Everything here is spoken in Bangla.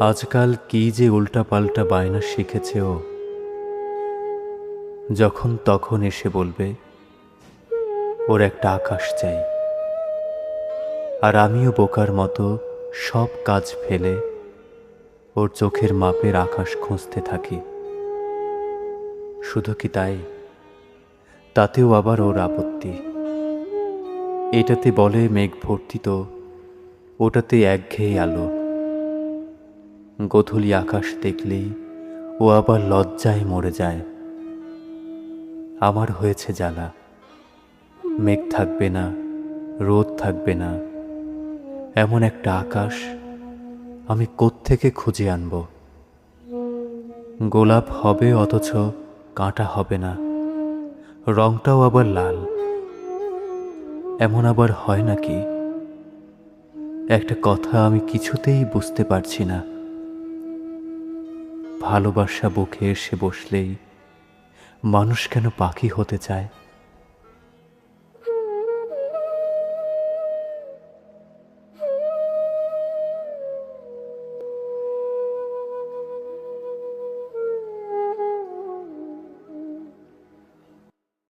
আজকাল কি যে উল্টাপাল্টা বায়না শিখেছে ও, যখন তখন এসে বলবে ওর একটা আকাশ চাই। আর আমিও বোকার মতো সব কাজ ফেলে ওর চোখের মাপের আকাশ খুঁজতে থাকি। শুধু কি তাই, তাতেও আবার ওর আপত্তি। এটাতে বলে মেঘ ভর্তি তো, ওটাতে একঘেয়ে আলো। গোধূলি আকাশ দেখলেই ও আবার লজ্জায় মরে যায়। আমার হয়েছে জ্বালা, মেঘ থাকবে না, রোদ থাকবে না, এমন একটা আকাশ আমি কোত্থেকে খুঁজে আনব? গোলাপ হবে অথচ কাঁটা হবে না, রংটাও আবার লাল। এমন আবার হয় নাকি? একটা কথা আমি কিছুতেই বুঝতে পারছি না। ভালোবাসা বুকে এসে বসলেই মানুষ কেন পাখি হতে চায়?